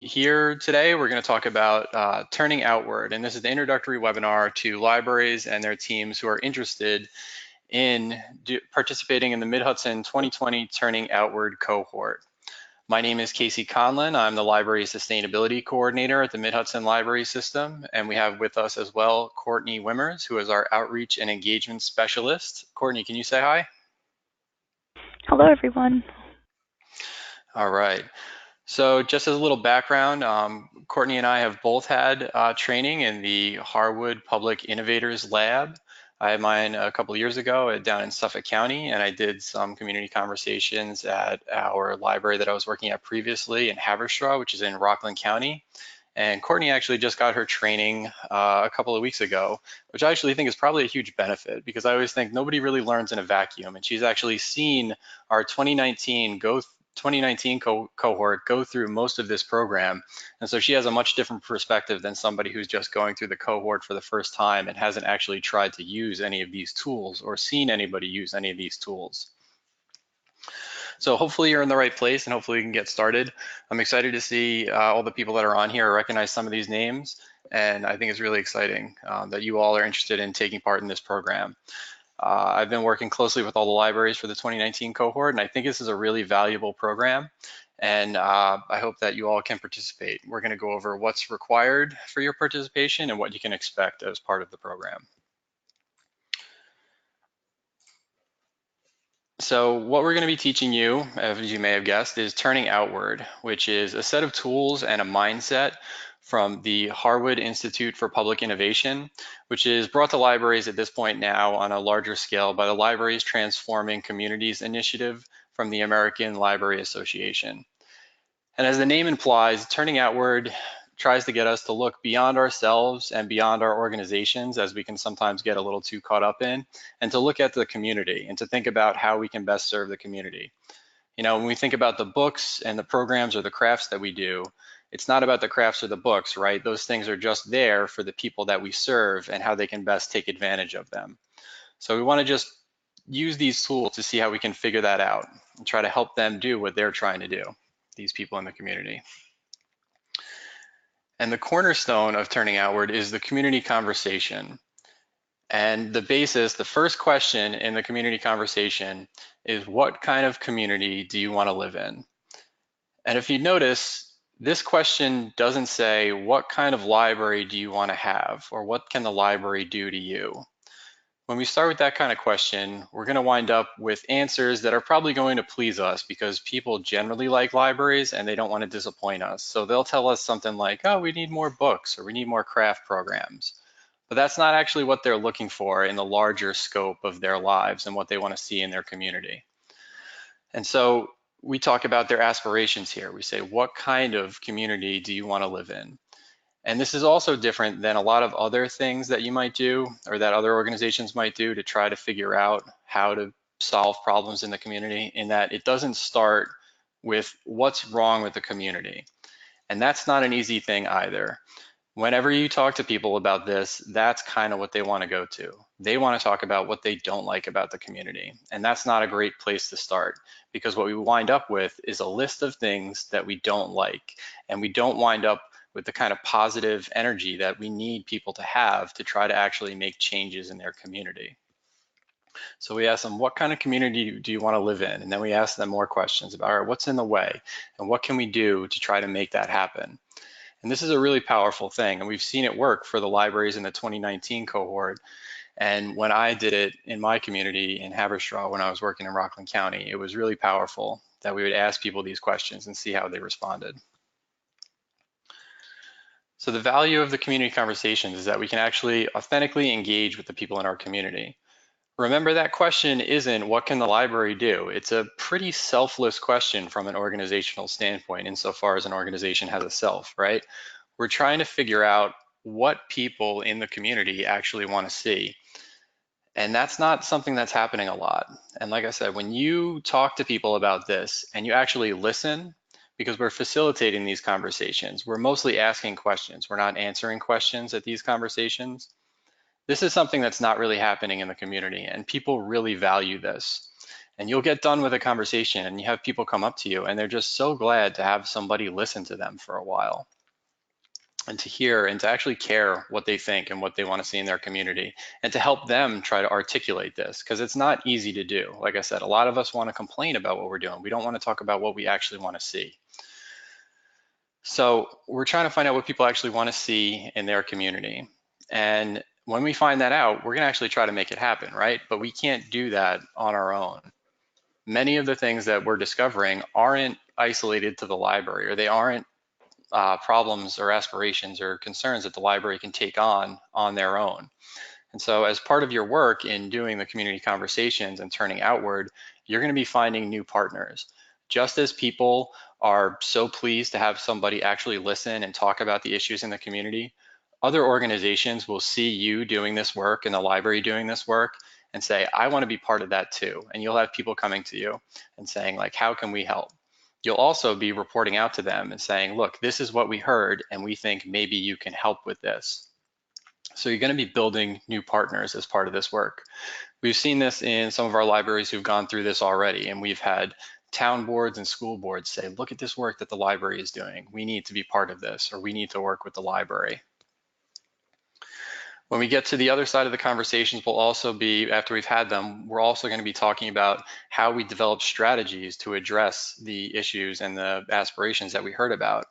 Here today, we're going to talk about turning outward, and this is the introductory webinar to libraries and their teams who are interested in participating in the Mid-Hudson 2020 Turning Outward cohort. My name is Casey Conlin. I'm the Library Sustainability Coordinator at the Mid-Hudson Library System, and we have with us as well Courtney Wimmers, who is our Outreach and Engagement Specialist. Courtney, can you say hi? Hello, everyone. All right. So just as a little background, Courtney and I have both had training in the Harwood Public Innovators Lab. I had mine a couple of years ago down in Suffolk County, and I did some community conversations at our library that I was working at previously in Haverstraw, which is in Rockland County. And Courtney actually just got her training a couple of weeks ago, which I actually think is probably a huge benefit because I always think nobody really learns in a vacuum. And she's actually seen our 2019 cohort go through most of this program. And so she has a much different perspective than somebody who's just going through the cohort for the first time and hasn't actually tried to use any of these tools or seen anybody use any of these tools. So hopefully you're in the right place and hopefully you can get started. I'm excited to see all the people that are on here recognize some of these names. And I think it's really exciting that you all are interested in taking part in this program. I've been working closely with all the libraries for the 2019 cohort, and I think this is a really valuable program. And I hope that you all can participate. We're going to go over what's required for your participation and what you can expect as part of the program. So what we're going to be teaching you, as you may have guessed, is turning outward, which is a set of tools and a mindset from the Harwood Institute for Public Innovation, which is brought to libraries at this point now on a larger scale by the Libraries Transforming Communities initiative from the American Library Association. And as the name implies, turning outward tries to get us to look beyond ourselves and beyond our organizations, as we can sometimes get a little too caught up in, and to look at the community and to think about how we can best serve the community. You know, when we think about the books and the programs or the crafts that we do, it's not about the crafts or the books, right? Those things are just there for the people that we serve and how they can best take advantage of them. So we want to just use these tools to see how we can figure that out and try to help them do what they're trying to do, these people in the community. And the cornerstone of turning outward is the community conversation. And the basis, the first question in the community conversation is, what kind of community do you want to live in? And if you notice, this question doesn't say, what kind of library do you want to have? Or what can the library do to you? When we start with that kind of question, we're going to wind up with answers that are probably going to please us because people generally like libraries and they don't want to disappoint us. So they'll tell us something like, oh, we need more books or we need more craft programs. But that's not actually what they're looking for in the larger scope of their lives and what they want to see in their community. And so we talk about their aspirations here. We say, what kind of community do you want to live in? And this is also different than a lot of other things that you might do or that other organizations might do to try to figure out how to solve problems in the community, in that it doesn't start with what's wrong with the community. And that's not an easy thing either. Whenever you talk to people about this, that's kind of what they want to go to. They want to talk about what they don't like about the community. And that's not a great place to start, because what we wind up with is a list of things that we don't like. And we don't wind up with the kind of positive energy that we need people to have to try to actually make changes in their community. So we ask them, what kind of community do you want to live in? And then we ask them more questions about, all right, what's in the way? And what can we do to try to make that happen? And this is a really powerful thing. And we've seen it work for the libraries in the 2019 cohort. And when I did it in my community in Haverstraw, when I was working in Rockland County, it was really powerful that we would ask people these questions and see how they responded. So the value of the community conversations is that we can actually authentically engage with the people in our community. Remember, that question isn't, what can the library do? It's a pretty selfless question from an organizational standpoint, insofar as an organization has a self, right? We're trying to figure out what people in the community actually want to see. And that's not something that's happening a lot. And like I said, when you talk to people about this and you actually listen, because we're facilitating these conversations, we're mostly asking questions. We're not answering questions at these conversations. This is something that's not really happening in the community, and people really value this. And you'll get done with a conversation and you have people come up to you and they're just so glad to have somebody listen to them for a while and to hear and to actually care what they think and what they want to see in their community and to help them try to articulate this because it's not easy to do. Like I said, a lot of us want to complain about what we're doing. We don't want to talk about what we actually want to see. So we're trying to find out what people actually want to see in their community. And when we find that out, we're going to actually try to make it happen, right? But we can't do that on our own. Many of the things that we're discovering aren't isolated to the library, or they aren't problems or aspirations or concerns that the library can take on their own. And so as part of your work in doing the community conversations and turning outward, you're going to be finding new partners. Just as people are so pleased to have somebody actually listen and talk about the issues in the community, other organizations will see you doing this work and the library doing this work and say, I want to be part of that too. And you'll have people coming to you and saying, like, how can we help? You'll also be reporting out to them and saying, look, this is what we heard and we think maybe you can help with this. So you're going to be building new partners as part of this work. We've seen this in some of our libraries who've gone through this already, and we've had town boards and school boards say, look at this work that the library is doing. We need to be part of this, or we need to work with the library. When we get to the other side of the conversations, we'll also be, after we've had them, we're also going to be talking about how we develop strategies to address the issues and the aspirations that we heard about.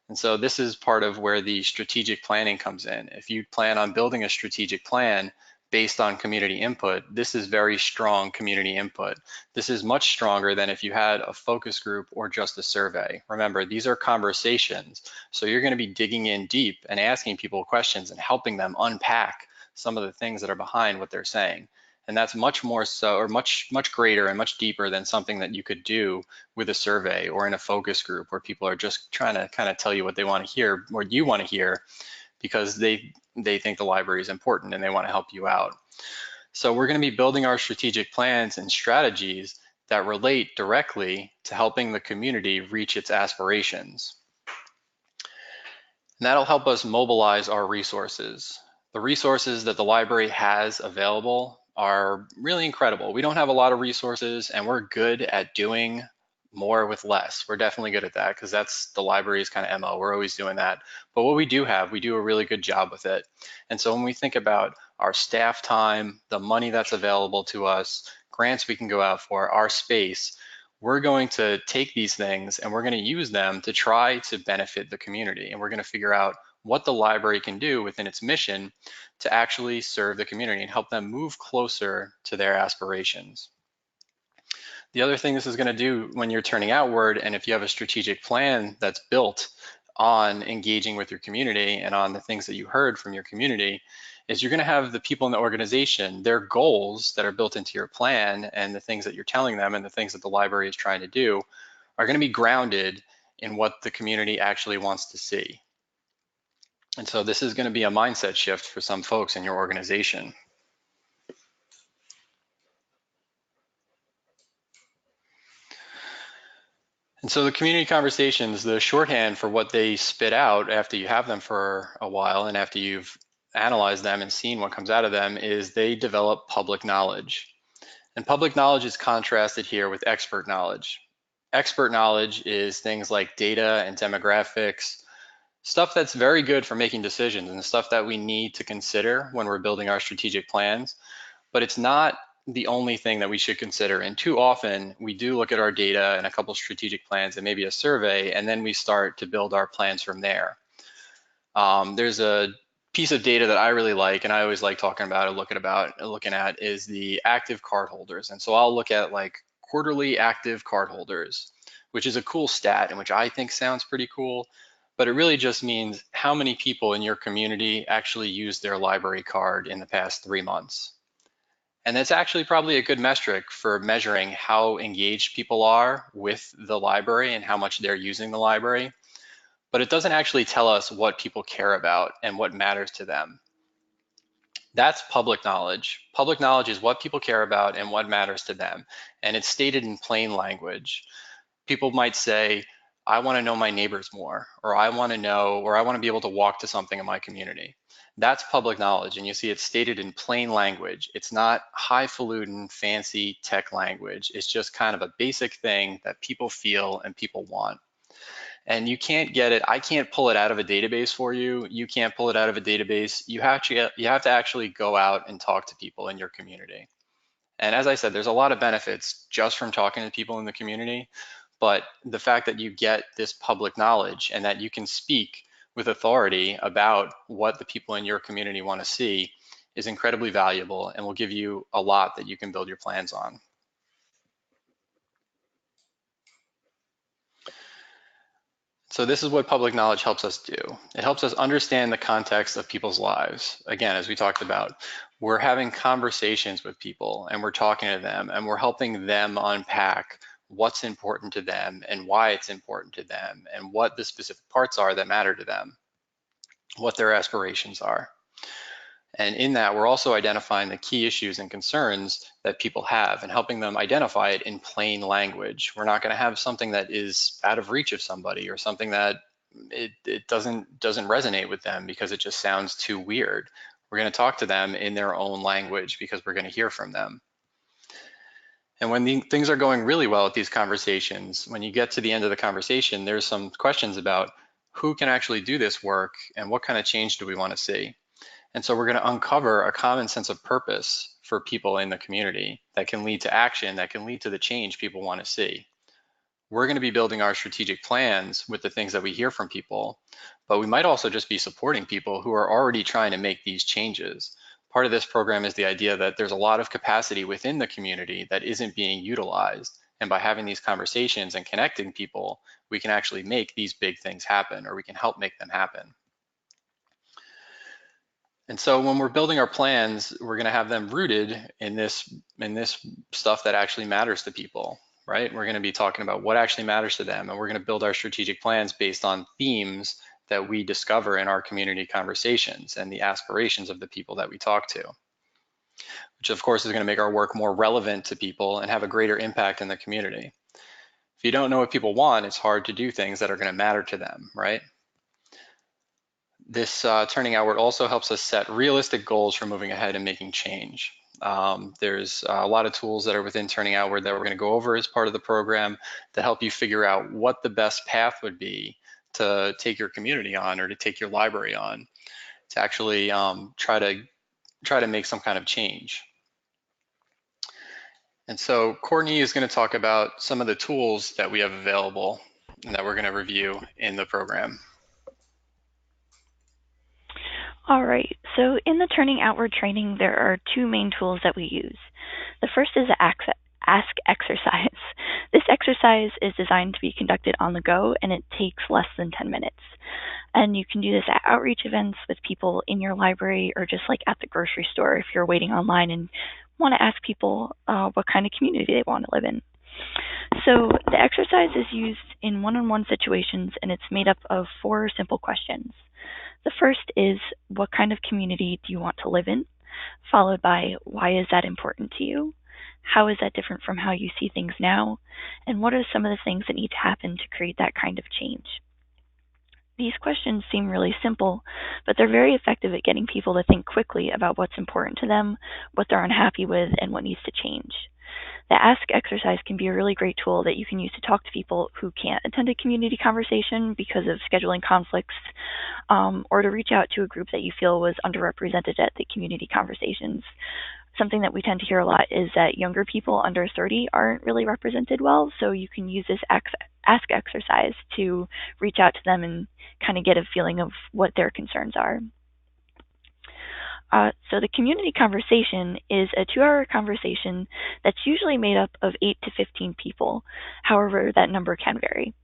And so this is part of where the strategic planning comes in. If you plan on building a strategic plan based on community input, this is very strong community input. This is much stronger than if you had a focus group or just a survey. Remember, these are conversations. So you're going to be digging in deep and asking people questions and helping them unpack some of the things that are behind what they're saying. And that's much more so, or much greater and much deeper than something that you could do with a survey or in a focus group where people are just trying to kind of tell you what they want to hear, what you want to hear, because they think the library is important and they want to help you out. So we're going to be building our strategic plans and strategies that relate directly to helping the community reach its aspirations. And that'll help us mobilize our resources. The resources that the library has available are really incredible. We don't have a lot of resources and we're good at doing more with less. We're definitely good at that because that's the library's kind of MO. We're always doing that. But what we do have, we do a really good job with it. And so when we think about our staff time, the money that's available to us, grants we can go out for, our space, we're going to take these things and we're going to use them to try to benefit the community. And we're going to figure out what the library can do within its mission to actually serve the community and help them move closer to their aspirations. The other thing this is going to do when you're turning outward, and if you have a strategic plan that's built on engaging with your community and on the things that you heard from your community, is you're going to have the people in the organization, their goals that are built into your plan and the things that you're telling them and the things that the library is trying to do are going to be grounded in what the community actually wants to see. And so this is going to be a mindset shift for some folks in your organization. And so the community conversations, the shorthand for what they spit out after you have them for a while and after you've analyzed them and seen what comes out of them, is they develop public knowledge. And public knowledge is contrasted here with expert knowledge. Expert knowledge is things like data and demographics, stuff that's very good for making decisions and stuff that we need to consider when we're building our strategic plans, but it's not the only thing that we should consider. And too often we do look at our data and a couple strategic plans and maybe a survey, and then we start to build our plans from there. There's a piece of data that I really like and I always like talking about or looking at is the active cardholders. And so I'll look at like quarterly active cardholders, which is a cool stat and which I think sounds pretty cool, but it really just means how many people in your community actually used their library card in the past 3 months. And that's actually probably a good metric for measuring how engaged people are with the library and how much they're using the library. But it doesn't actually tell us what people care about and what matters to them. That's public knowledge. Public knowledge is what people care about and what matters to them. And it's stated in plain language. People might say, I want to know my neighbors more, or I want to know, or I want to be able to walk to something in my community. That's public knowledge, and you see it's stated in plain language. It's not highfalutin, fancy tech language. It's just kind of a basic thing that people feel and people want. And you can't get it. I can't pull it out of a database for you. You can't pull it out of a database. You have to actually go out and talk to people in your community. And as I said, there's a lot of benefits just from talking to people in the community, but the fact that you get this public knowledge and that you can speak with authority about what the people in your community want to see is incredibly valuable and will give you a lot that you can build your plans on. So this is what public knowledge helps us do. It helps us understand the context of people's lives. Again, as we talked about, we're having conversations with people and we're talking to them and we're helping them unpack what's important to them and why it's important to them and what the specific parts are that matter to them, what their aspirations are. And in that, we're also identifying the key issues and concerns that people have and helping them identify it in plain language. We're not going to have something that is out of reach of somebody or something that it doesn't resonate with them because it just sounds too weird. We're going to talk to them in their own language because we're going to hear from them. And when things are going really well at these conversations, when you get to the end of the conversation, there's some questions about who can actually do this work and what kind of change do we want to see. And so we're going to uncover a common sense of purpose for people in the community that can lead to action, that can lead to the change people want to see. We're going to be building our strategic plans with the things that we hear from people, but we might also just be supporting people who are already trying to make these changes. Part of this program is the idea that there's a lot of capacity within the community that isn't being utilized. And by having these conversations and connecting people, we can actually make these big things happen, or we can help make them happen. And so when we're building our plans, we're going to have them rooted in this stuff that actually matters to people, right? We're going to be talking about what actually matters to them, and we're going to build our strategic plans based on themes that we discover in our community conversations and the aspirations of the people that we talk to, which of course is going to make our work more relevant to people and have a greater impact in the community. If you don't know what people want, it's hard to do things that are going to matter to them, right? This turning outward also helps us set realistic goals for moving ahead and making change. There's a lot of tools that are within turning outward that we're going to go over as part of the program to help you figure out what the best path would be to take your community on or to take your library on to actually try to make some kind of change. And so Courtney is going to talk about some of the tools that we have available and that we're going to review in the program. All right, so in the Turning Outward training, there are two main tools that we use. The first is the Ask exercise. This exercise is designed to be conducted on the go, and it takes less than 10 minutes. And you can do this at outreach events with people in your library or just like at the grocery store if you're waiting online and want to ask people what kind of community they want to live in. So the exercise is used in one-on-one situations, and it's made up of 4 simple questions. The first is, what kind of community do you want to live in? Followed by, why is that important to you? How is that different from how you see things now? And what are some of the things that need to happen to create that kind of change? These questions seem really simple, but they're very effective at getting people to think quickly about what's important to them, what they're unhappy with, and what needs to change. The Ask exercise can be a really great tool that you can use to talk to people who can't attend a community conversation because of scheduling conflicts, or to reach out to a group that you feel was underrepresented at the community conversations. Something that we tend to hear a lot is that younger people under 30 aren't really represented well, so you can use this Ask exercise to reach out to them and kind of get a feeling of what their concerns are. So the community conversation is a 2-hour conversation that's usually made up of 8 to 15 people. However, that number can vary.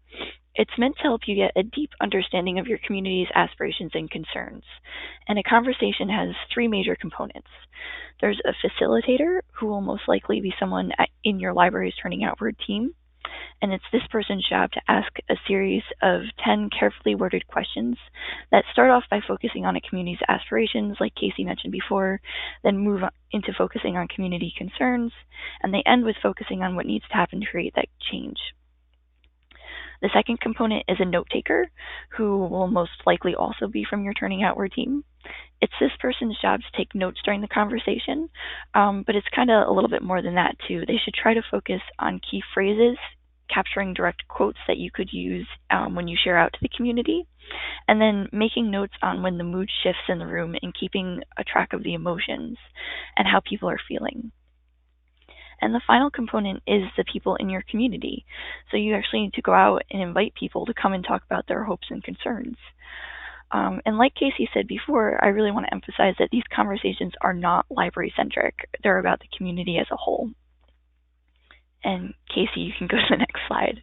It's meant to help you get a deep understanding of your community's aspirations and concerns. And a conversation has 3 major components. There's a facilitator, who will most likely be someone in your library's Turning Outward team. And it's this person's job to ask a series of 10 carefully worded questions that start off by focusing on a community's aspirations, like Casey mentioned before, then move into focusing on community concerns, and they end with focusing on what needs to happen to create that change. The second component is a note taker, who will most likely also be from your Turning Outward team. It's this person's job to take notes during the conversation, but it's kind of a little bit more than that too. They should try to focus on key phrases, capturing direct quotes that you could use when you share out to the community, and then making notes on when the mood shifts in the room and keeping a track of the emotions and how people are feeling. And the final component is the people in your community. So you actually need to go out and invite people to come and talk about their hopes and concerns. And like Casey said before, I really want to emphasize that these conversations are not library-centric. They're about the community as a whole. And Casey, you can go to the next slide.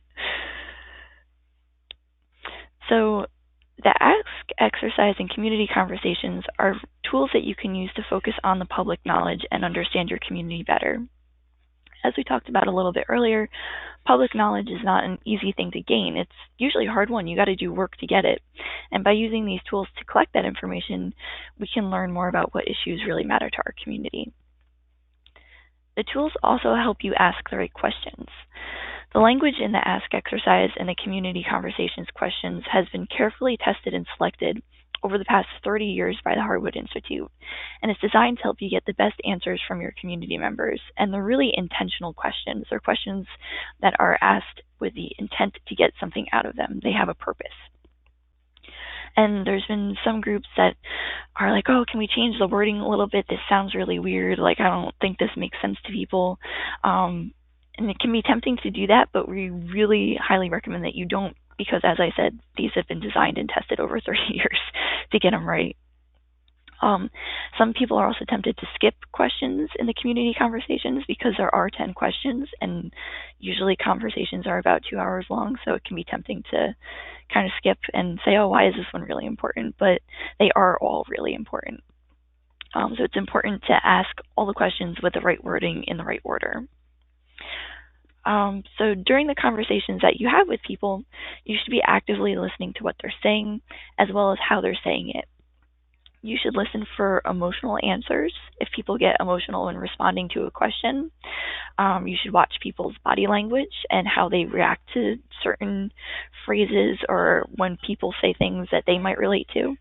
So the ask exercise and community conversations are tools that you can use to focus on the public knowledge and understand your community better. As we talked about a little bit earlier, public knowledge is not an easy thing to gain. It's usually a hard one. You got to do work to get it. And by using these tools to collect that information, we can learn more about what issues really matter to our community. The tools also help you ask the right questions. The language in the ask exercise and the community conversations questions has been carefully tested and selected over the past 30 years by the Harwood Institute, and it's designed to help you get the best answers from your community members. And they're really intentional questions. They're questions that are asked with the intent to get something out of them. They have a purpose. And there's been some groups that are like, oh, can we change the wording a little bit? This sounds really weird. Like, I don't think this makes sense to people. And it can be tempting to do that, but we really highly recommend that you don't, because as I said, these have been designed and tested over 30 years to get them right. Some people are also tempted to skip questions in the community conversations because there are 10 questions, and usually conversations are about 2 hours long, so it can be tempting to kind of skip and say, oh, why is this one really important? But they are all really important. So it's important to ask all the questions with the right wording in the right order. So during the conversations that you have with people, you should be actively listening to what they're saying as well as how they're saying it. You should listen for emotional answers. If people get emotional when responding to a question, you should watch people's body language and how they react to certain phrases or when people say things that they might relate to.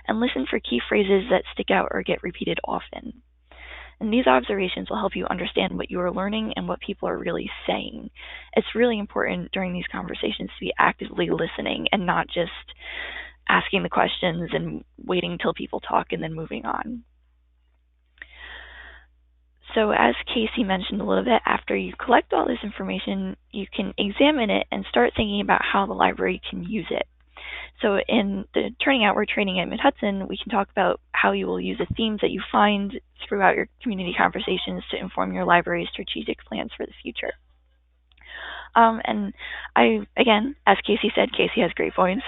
And listen for key phrases that stick out or get repeated often. And these observations will help you understand what you are learning and what people are really saying. It's really important during these conversations to be actively listening and not just asking the questions and waiting till people talk and then moving on. So as Casey mentioned a little bit, after you collect all this information, you can examine it and start thinking about how the library can use it. So in the Turning Outward training at Mid-Hudson, we can talk about how you will use the themes that you find throughout your community conversations to inform your library's strategic plans for the future. And again, as Casey said, Casey has great points,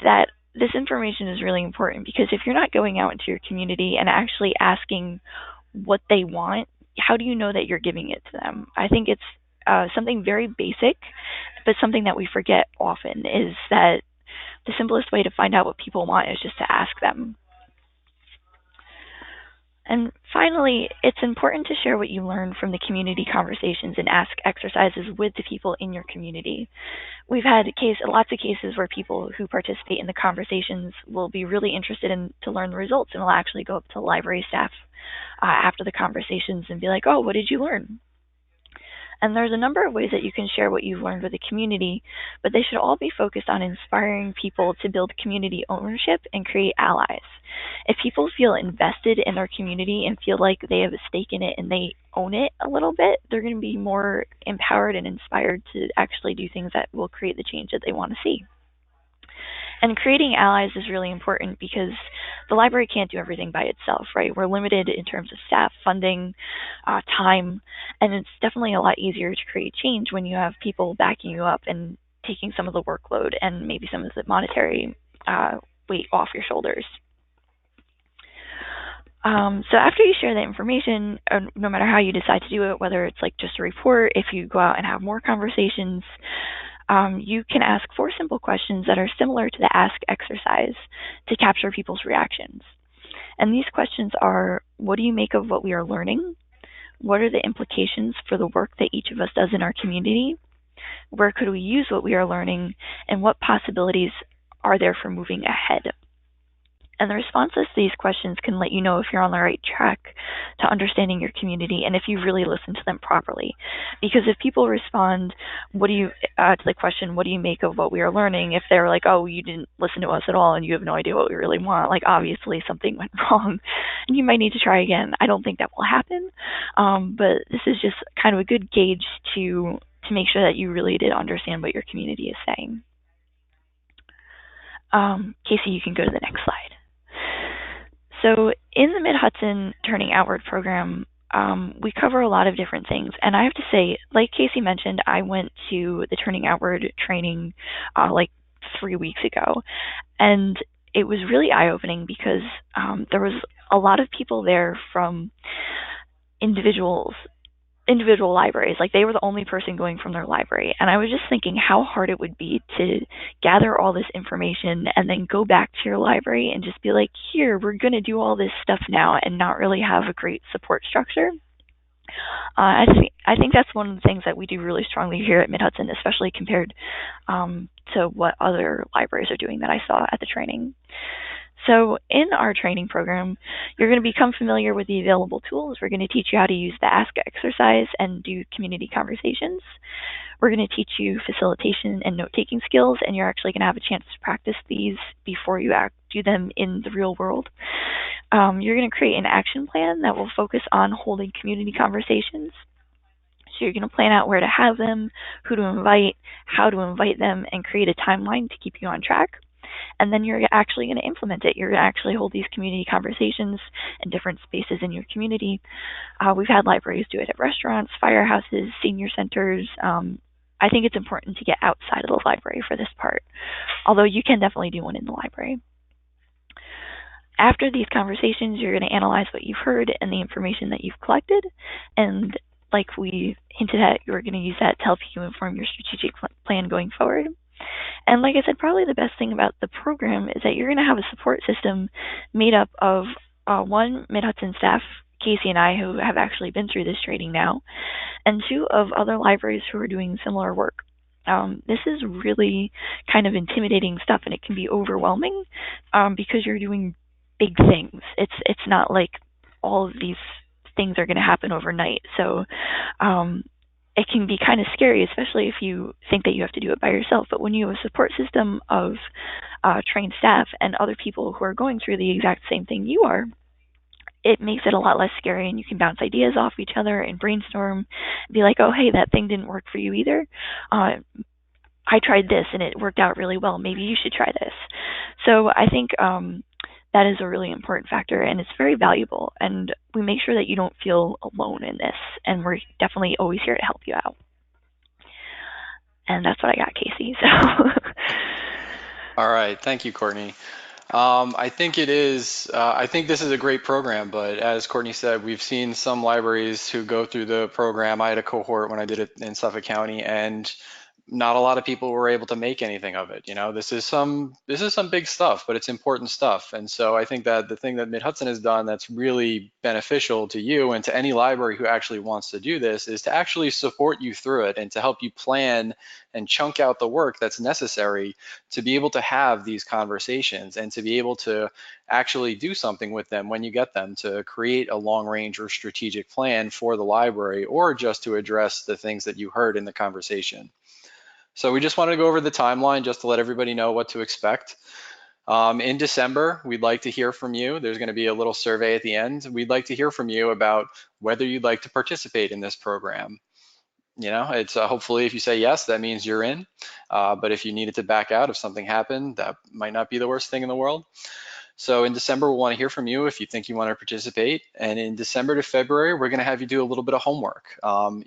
that this information is really important because if you're not going out into your community and actually asking what they want, how do you know that you're giving it to them? I think it's something very basic, but something that we forget often is that the simplest way to find out what people want is just to ask them. And finally, it's important to share what you learn from the community conversations and ask exercises with the people in your community. We've had lots of cases where people who participate in the conversations will be really interested to learn the results and will actually go up to library staff after the conversations and be like, oh, what did you learn? And there's a number of ways that you can share what you've learned with the community, but they should all be focused on inspiring people to build community ownership and create allies. If people feel invested in their community and feel like they have a stake in it and they own it a little bit, they're going to be more empowered and inspired to actually do things that will create the change that they want to see. And creating allies is really important because the library can't do everything by itself, right? We're limited in terms of staff, funding, time, and it's definitely a lot easier to create change when you have people backing you up and taking some of the workload and maybe some of the monetary weight off your shoulders. So after you share that information, no matter how you decide to do it, whether it's like just a report, if you go out and have more conversations, you can ask 4 simple questions that are similar to the ask exercise to capture people's reactions. And these questions are, what do you make of what we are learning? What are the implications for the work that each of us does in our community? Where could we use what we are learning? And what possibilities are there for moving ahead? And the responses to these questions can let you know if you're on the right track to understanding your community and if you really listen to them properly. Because if people respond, what do you to the question, what do you make of what we are learning? If they're like, oh, you didn't listen to us at all and you have no idea what we really want, like obviously something went wrong and you might need to try again. I don't think that will happen, but this is just kind of a good gauge to make sure that you really did understand what your community is saying. Casey, you can go to the next slide. So in the Mid-Hudson Turning Outward program, we cover a lot of different things. And I have to say, like Casey mentioned, I went to the Turning Outward training like 3 weeks ago. And it was really eye-opening because there was a lot of people there from individual libraries. Like they were the only person going from their library. And I was just thinking how hard it would be to gather all this information and then go back to your library and just be like, here, we're going to do all this stuff now and not really have a great support structure. I think that's one of the things that we do really strongly here at Mid-Hudson, especially compared to what other libraries are doing that I saw at the training. So in our training program, you're going to become familiar with the available tools. We're going to teach you how to use the ask exercise and do community conversations. We're going to teach you facilitation and note-taking skills, and you're actually going to have a chance to practice these before you do them in the real world. You're going to create an action plan that will focus on holding community conversations. So you're going to plan out where to have them, who to invite, how to invite them, and create a timeline to keep you on track. And then you're actually going to implement it. You're going to actually hold these community conversations in different spaces in your community. We've had libraries do it at restaurants, firehouses, senior centers. I think it's important to get outside of the library for this part, although you can definitely do one in the library. After these conversations, you're going to analyze what you've heard and the information that you've collected. And like we hinted at, you're going to use that to help you inform your strategic plan going forward. And like I said, probably the best thing about the program is that you're going to have a support system made up of one Mid-Hudson staff, Casey and I, who have actually been through this training now, and two of other libraries who are doing similar work. This is really kind of intimidating stuff, and it can be overwhelming because you're doing big things. It's not like all of these things are going to happen overnight. So it can be kind of scary, especially if you think that you have to do it by yourself. But when you have a support system of trained staff and other people who are going through the exact same thing you are, it makes it a lot less scary, and you can bounce ideas off each other and brainstorm, be like, oh, hey, that thing didn't work for you either. I tried this and it worked out really well. Maybe you should try this. So I think that is a really important factor, and it's very valuable. And we make sure that you don't feel alone in this, and we're definitely always here to help you out. And that's what I got, Casey. So. All right, thank you, Courtney. I think it is, I think this is a great program, but as Courtney said, we've seen some libraries who go through the program. I had a cohort when I did it in Suffolk County, and not a lot of people were able to make anything of it. You know, this is some big stuff, but it's important stuff. And so I think that the thing that Mid-Hudson has done that's really beneficial to you and to any library who actually wants to do this is to actually support you through it and to help you plan and chunk out the work that's necessary to be able to have these conversations and to be able to actually do something with them when you get them, to create a long range or strategic plan for the library, or just to address the things that you heard in the conversation. So we just wanted to go over the timeline just to let everybody know what to expect. In December, we'd like to hear from you. There's going to be a little survey at the end. We'd like to hear from you about whether you'd like to participate in this program. You know, it's hopefully if you say yes, that means you're in. But if you needed to back out, if something happened, that might not be the worst thing in the world. So in December, we'll want to hear from you if you think you want to participate. And in December to February, we're going to have you do a little bit of homework.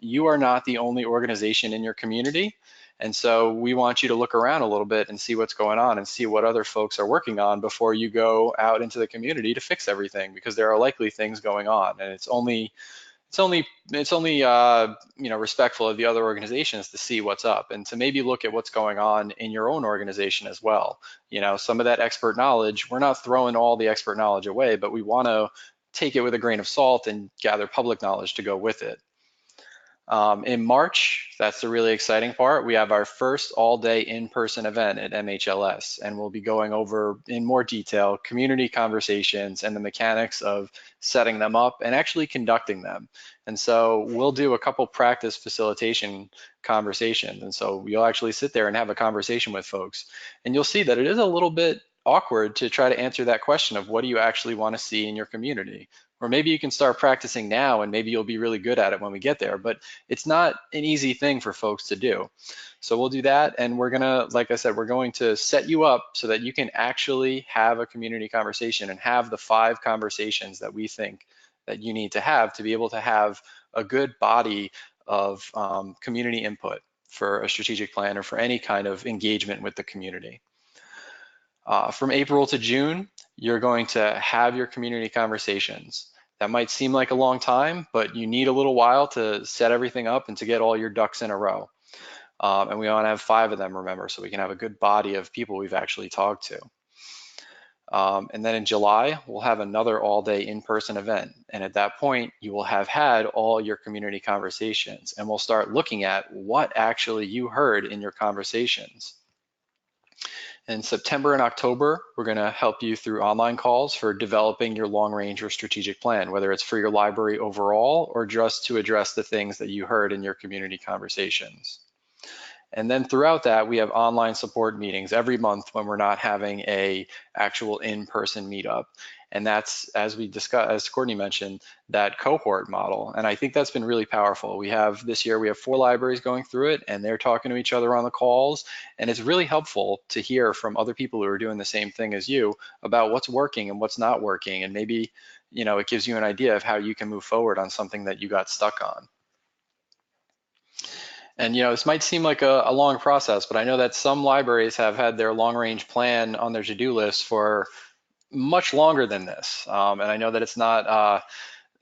You are not the only organization in your community. And so we want you to look around a little bit and see what's going on and see what other folks are working on before you go out into the community to fix everything, because there are likely things going on, and it's only you know, respectful of the other organizations to see what's up and to maybe look at what's going on in your own organization as well. You know, some of that expert knowledge, we're not throwing all the expert knowledge away, but we want to take it with a grain of salt and gather public knowledge to go with it. In March, that's the really exciting part. We have our first all-day in-person event at MHLS, and we'll be going over in more detail community conversations and the mechanics of setting them up and actually conducting them. And so we'll do a couple practice facilitation conversations. And so you'll actually sit there and have a conversation with folks, and you'll see that it is a little bit awkward to try to answer that question of what do you actually want to see in your community? Or maybe you can start practicing now and maybe you'll be really good at it when we get there. But it's not an easy thing for folks to do. So we'll do that, and we're gonna, like I said, we're going to set you up so that you can actually have a community conversation and have the 5 conversations that we think that you need to be able to have a good body of community input for a strategic plan or for any kind of engagement with the community. From April to June, you're going to have your community conversations. That might seem like a long time, but you need a little while to set everything up and to get all your ducks in a row. And we want to have 5 of them, remember, so we can have a good body of people we've actually talked to. And then in July, we'll have another all-day in-person event. And at that point, you will have had all your community conversations, and we'll start looking at what actually you heard in your conversations. In September and October, we're going to help you through online calls for developing your long range or strategic plan, whether it's for your library overall or just to address the things that you heard in your community conversations. And then throughout that, we have online support meetings every month when we're not having a actual in-person meetup. And that's, as we discussed, as Courtney mentioned, that cohort model. And I think that's been really powerful. This year we have 4 libraries going through it, and they're talking to each other on the calls. And it's really helpful to hear from other people who are doing the same thing as you about what's working and what's not working. And maybe, it gives you an idea of how you can move forward on something that you got stuck on. And this might seem like a long process, but I know that some libraries have had their long-range plan on their to-do list for much longer than this. And I know that it's not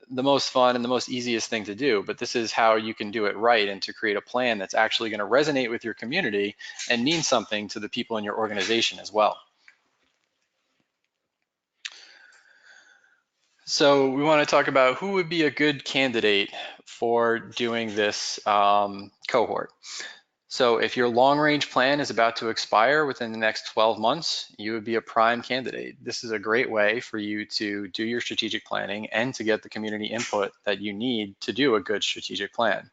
the most fun and the most easiest thing to do, but this is how you can do it right and to create a plan that's actually going to resonate with your community and mean something to the people in your organization as well. So we want to talk about who would be a good candidate for doing this cohort. So if your long-range plan is about to expire within the next 12 months, you would be a prime candidate. This is a great way for you to do your strategic planning and to get the community input that you need to do a good strategic plan.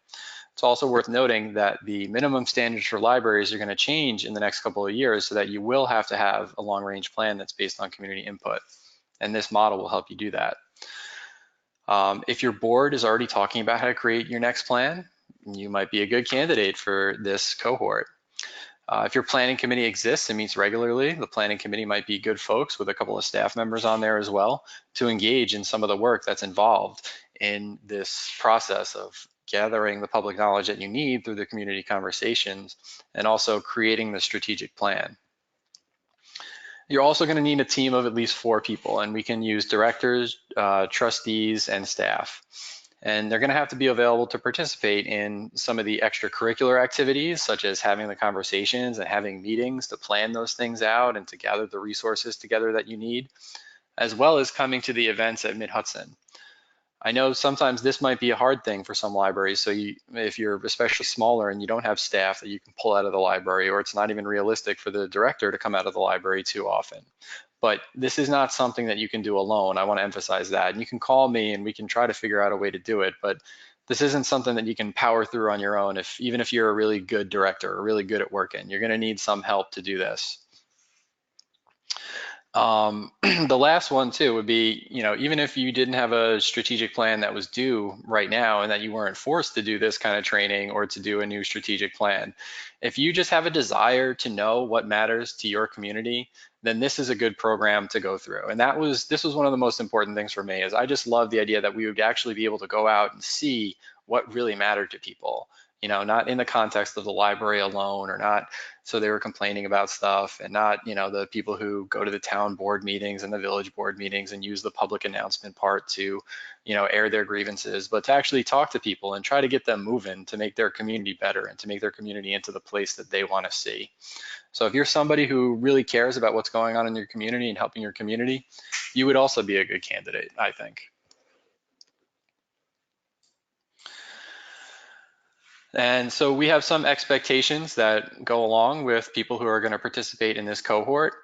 It's also worth noting that the minimum standards for libraries are going to change in the next couple of years so that you will have to have a long-range plan that's based on community input. And this model will help you do that. If your board is already talking about how to create your next plan, you might be a good candidate for this cohort. If your planning committee exists and meets regularly, the planning committee might be good folks with a couple of staff members on there as well to engage in some of the work that's involved in this process of gathering the public knowledge that you need through the community conversations and also creating the strategic plan. You're also going to need a team of at least 4 people, and we can use directors, trustees, and staff. And they're going to have to be available to participate in some of the extracurricular activities, such as having the conversations and having meetings to plan those things out and to gather the resources together that you need, as well as coming to the events at Mid-Hudson. I know sometimes this might be a hard thing for some libraries, so if you're especially smaller and you don't have staff that you can pull out of the library, or it's not even realistic for the director to come out of the library too often. But this is not something that you can do alone. I want to emphasize that. And you can call me and we can try to figure out a way to do it, but this isn't something that you can power through on your own, even if you're a really good director or really good at working. You're going to need some help to do this. The last one too would be, even if you didn't have a strategic plan that was due right now and that you weren't forced to do this kind of training or to do a new strategic plan, if you just have a desire to know what matters to your community, then this is a good program to go through. And this was one of the most important things for me, is I just love the idea that we would actually be able to go out and see what really mattered to people. Not in the context of the library alone, or not so they were complaining about stuff, and not, the people who go to the town board meetings and the village board meetings and use the public announcement part to, air their grievances, but to actually talk to people and try to get them moving to make their community better and to make their community into the place that they want to see. So if you're somebody who really cares about what's going on in your community and helping your community, you would also be a good candidate, I think. And so we have some expectations that go along with people who are going to participate in this cohort,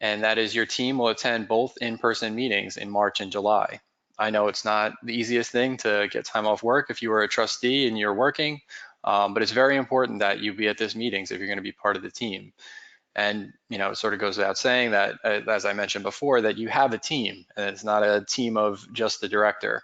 and that is your team will attend both in-person meetings in March and July. I know it's not the easiest thing to get time off work if you are a trustee and you're working, but it's very important that you be at these meetings if you're going to be part of the team. And it sort of goes without saying that, as I mentioned before, that you have a team, and it's not a team of just the director.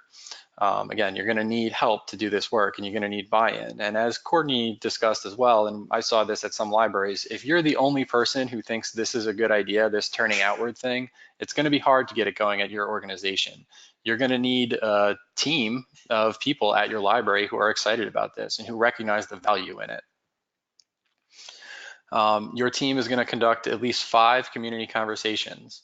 Again, you're going to need help to do this work, and you're going to need buy-in. And as Courtney discussed as well, and I saw this at some libraries, if you're the only person who thinks this is a good idea, this turning outward thing, it's going to be hard to get it going at your organization. You're going to need a team of people at your library who are excited about this and who recognize the value in it. Your team is going to conduct at least 5 community conversations,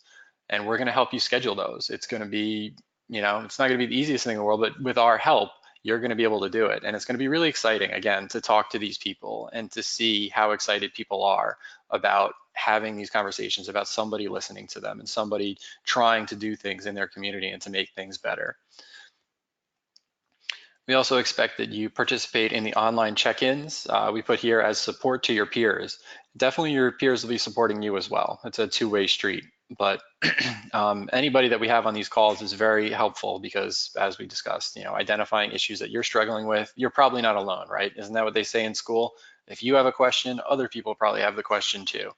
and we're going to help you schedule those. It's going to be, it's not going to be the easiest thing in the world, but with our help, you're going to be able to do it. And it's going to be really exciting, again, to talk to these people and to see how excited people are about having these conversations, about somebody listening to them and somebody trying to do things in their community and to make things better. We also expect that you participate in the online check-ins we put here as support to your peers. Definitely your peers will be supporting you as well. It's a two-way street, but anybody that we have on these calls is very helpful because, as we discussed, identifying issues that you're struggling with, you're probably not alone, right? Isn't that what they say in school? If you have a question, other people probably have the question too.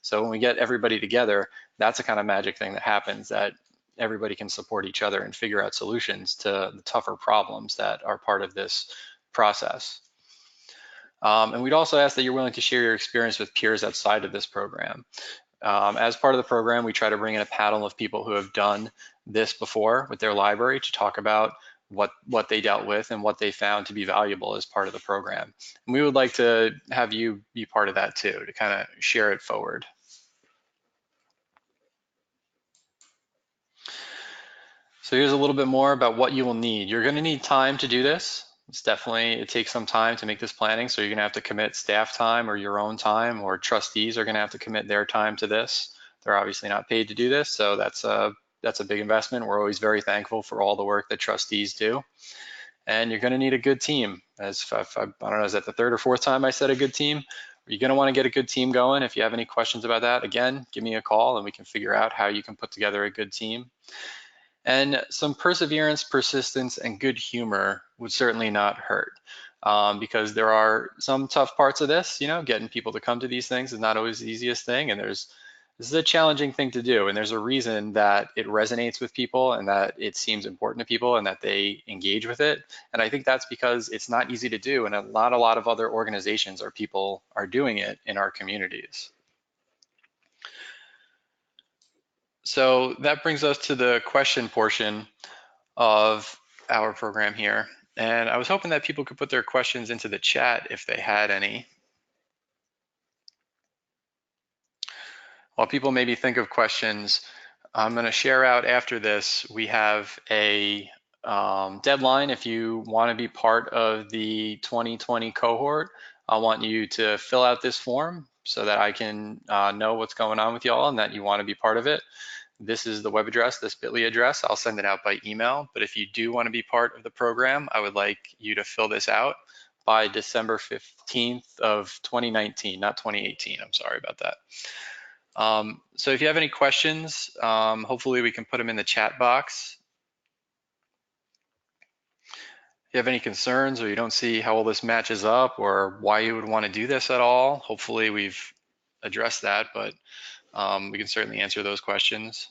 So when we get everybody together, that's a kind of magic thing that happens, that everybody can support each other and figure out solutions to the tougher problems that are part of this process. And we'd also ask that you're willing to share your experience with peers outside of this program. As part of the program, we try to bring in a panel of people who have done this before with their library to talk about what they dealt with and what they found to be valuable as part of the program. And we would like to have you be part of that too, to kind of share it forward. So here's a little bit more about what you will need. You're going to need time to do this. It takes some time to make this planning. So you're going to have to commit staff time or your own time, or trustees are going to have to commit their time to this. They're obviously not paid to do this. So that's a big investment. We're always very thankful for all the work that trustees do. And you're going to need a good team. I don't know, is that the 3rd or 4th time I said a good team? You're going to want to get a good team going. If you have any questions about that, again, give me a call and we can figure out how you can put together a good team. And some perseverance, persistence, and good humor would certainly not hurt, because there are some tough parts of this. Getting people to come to these things is not always the easiest thing, and this is a challenging thing to do, and there's a reason that it resonates with people and that it seems important to people and that they engage with it. And I think that's because it's not easy to do, and not a lot of other organizations or people are doing it in our communities. So that brings us to the question portion of our program here. And I was hoping that people could put their questions into the chat if they had any. While people maybe think of questions, I'm going to share out after this. We have a deadline. If you want to be part of the 2020 cohort, I want you to fill out this form so that I can know what's going on with y'all and that you want to be part of it. This is the web address, this bit.ly address. I'll send it out by email. But if you do want to be part of the program, I would like you to fill this out by December 15th of 2019, not 2018. I'm sorry about that. So if you have any questions, hopefully we can put them in the chat box. If you have any concerns or you don't see how all this matches up or why you would want to do this at all, hopefully we've addressed that, but we can certainly answer those questions.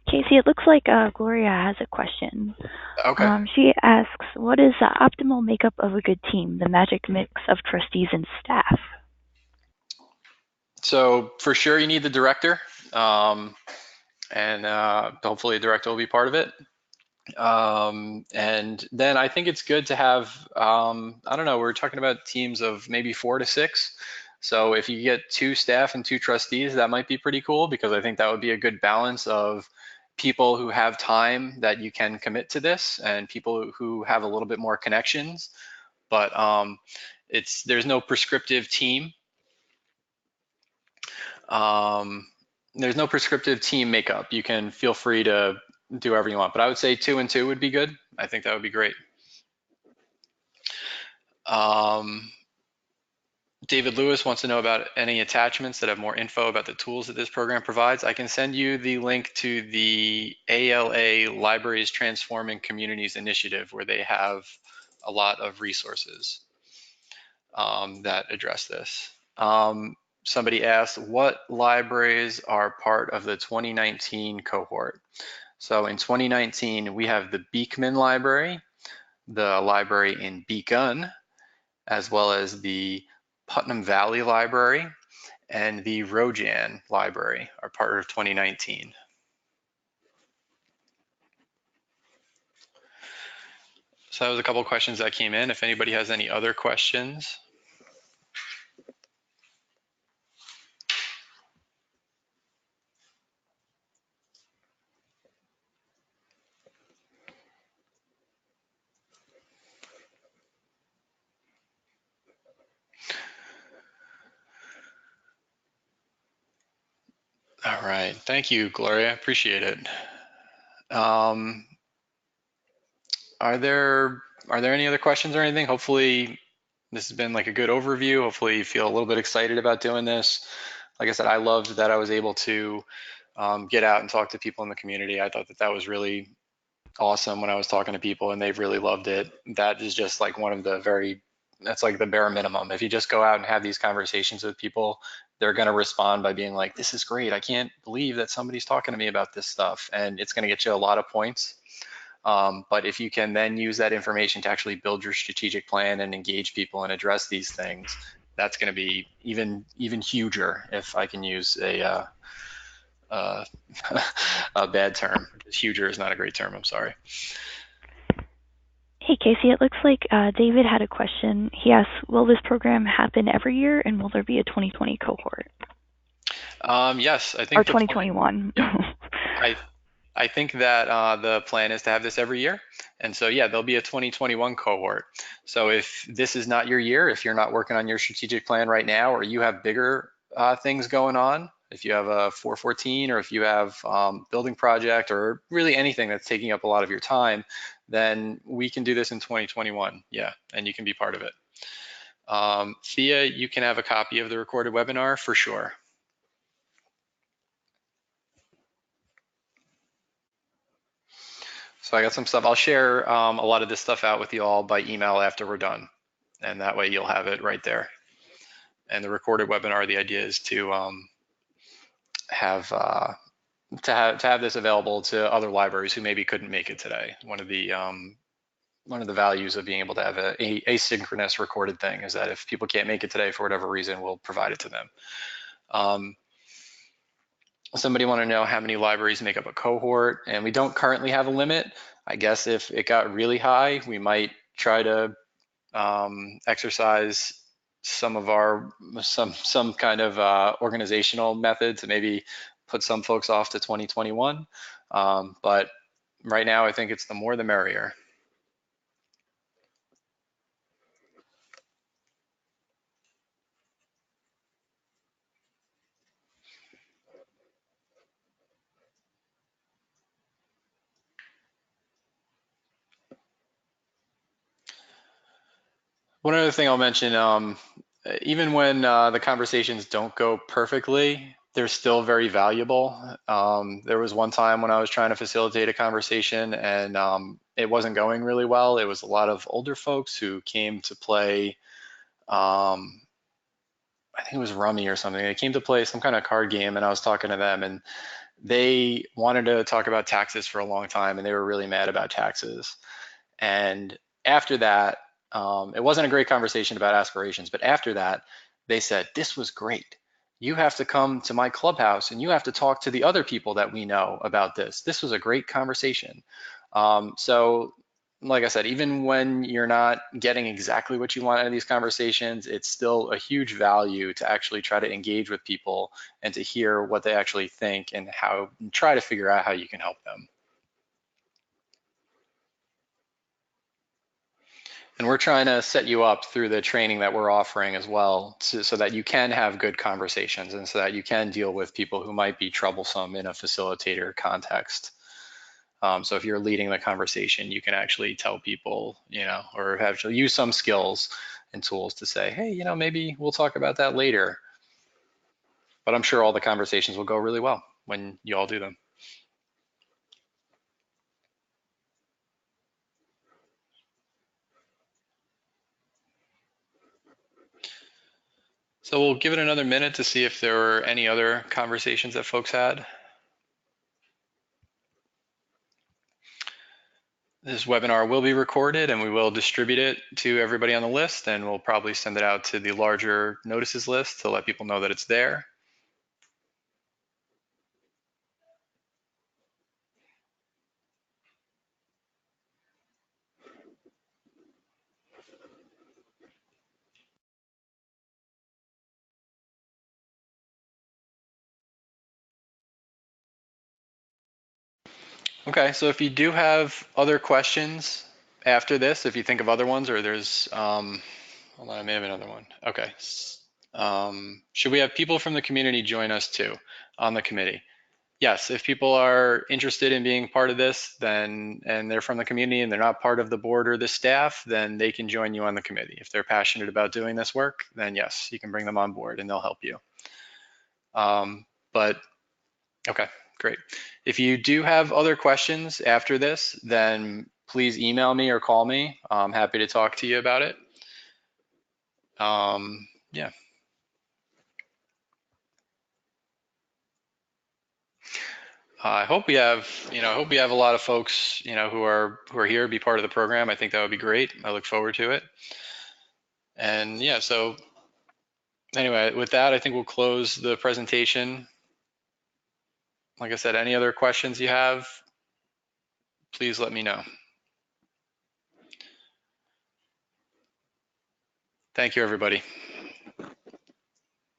Casey, it looks like Gloria has a question. Okay. She asks, what is the optimal makeup of a good team, the magic mix of trustees and staff? So for sure you need the director, and hopefully a director will be part of it. And then I think it's good to have, I don't know, we're talking about teams of maybe 4 to 6. So if you get 2 staff and 2 trustees, that might be pretty cool, because I think that would be a good balance of people who have time that you can commit to this and people who have a little bit more connections. But there's no prescriptive team. there's no prescriptive team makeup. You can feel free to do whatever you want, but I would say 2 and 2 would be good. I think that would be great. Um, David Lewis wants to know about any attachments that have more info about the tools that this program provides. I can send you the link to the ALA Libraries Transforming Communities Initiative, where they have a lot of resources that address this. Somebody asked, what libraries are part of the 2019 cohort? So in 2019, we have the Beekman Library, the library in Beacon, as well as the Putnam Valley Library and the Rojan Library are part of 2019. So that was a couple of questions that came in. If anybody has any other questions. All right, thank you, Gloria, appreciate it. Are there any other questions or anything? Hopefully this has been like a good overview. Hopefully you feel a little bit excited about doing this. Like I said, I loved that I was able to get out and talk to people in the community. I thought that that was really awesome when I was talking to people and they've really loved it. That is just like one of the that's like the bare minimum. If you just go out and have these conversations with people, they're going to respond by being like, this is great. I can't believe that somebody's talking to me about this stuff. And it's going to get you a lot of points. But if you can then use that information to actually build your strategic plan and engage people and address these things, that's going to be even huger, if I can use uh, a bad term. Huger is not a great term. I'm sorry. Hey, Casey, it looks like David had a question. He asks, will this program happen every year, and will there be a 2020 cohort? Yes, I Or think the plan. 2021? Yeah, I think that the plan is to have this every year. And so, yeah, there'll be a 2021 cohort. So if this is not your year, if you're not working on your strategic plan right now, or you have bigger things going on, if you have a 414 or if you have building project or really anything that's taking up a lot of your time, then we can do this in 2021. Yeah, and you can be part of it. Thea, you can have a copy of the recorded webinar for sure. So I got some stuff. I'll share a lot of this stuff out with you all by email after we're done. And that way you'll have it right there. And the recorded webinar, the idea is to have this available to other libraries who maybe couldn't make it today. One of the values of being able to have a asynchronous recorded thing is that if people can't make it today for whatever reason, we'll provide it to them. Somebody want to know how many libraries make up a cohort, and we don't currently have a limit. I guess if it got really high, we might try to exercise some of our some kind of organizational method to maybe put some folks off to 2021. But right now, I think it's the more the merrier. One other thing I'll mention, even when the conversations don't go perfectly, they're still very valuable. There was one time when I was trying to facilitate a conversation and it wasn't going really well. It was a lot of older folks who came to play, um, I think it was Rummy or something. They came to play some kind of card game and I was talking to them and they wanted to talk about taxes for a long time and they were really mad about taxes. And after that, it wasn't a great conversation about aspirations, but after that, they said, this was great. You have to come to my clubhouse and you have to talk to the other people that we know about this. This was a great conversation. So, like I said, even when you're not getting exactly what you want out of these conversations, it's still a huge value to actually try to engage with people and to hear what they actually think and try to figure out how you can help them. And we're trying to set you up through the training that we're offering as well, so that you can have good conversations and so that you can deal with people who might be troublesome in a facilitator context. So if you're leading the conversation, you can actually tell people, or have to use some skills and tools to say, hey, maybe we'll talk about that later. But I'm sure all the conversations will go really well when you all do them. So we'll give it another minute to see if there were any other conversations that folks had. This webinar will be recorded and we will distribute it to everybody on the list, and we'll probably send it out to the larger notices list to let people know that it's there. Okay, so if you do have other questions after this, if you think of other ones, or there's, hold on, I may have another one. Okay. Should we have people from the community join us too on the committee? Yes, if people are interested in being part of this, then, and they're from the community and they're not part of the board or the staff, then they can join you on the committee. If they're passionate about doing this work, then yes, you can bring them on board and they'll help you. But okay, great. If you do have other questions after this, then please email me or call me. I'm happy to talk to you about it. Yeah. I hope we have, I hope we have a lot of folks, who are here, be part of the program. I think that would be great. I look forward to it. And yeah, so anyway, with that, I think we'll close the presentation. Like I said, any other questions you have, please let me know. Thank you, everybody.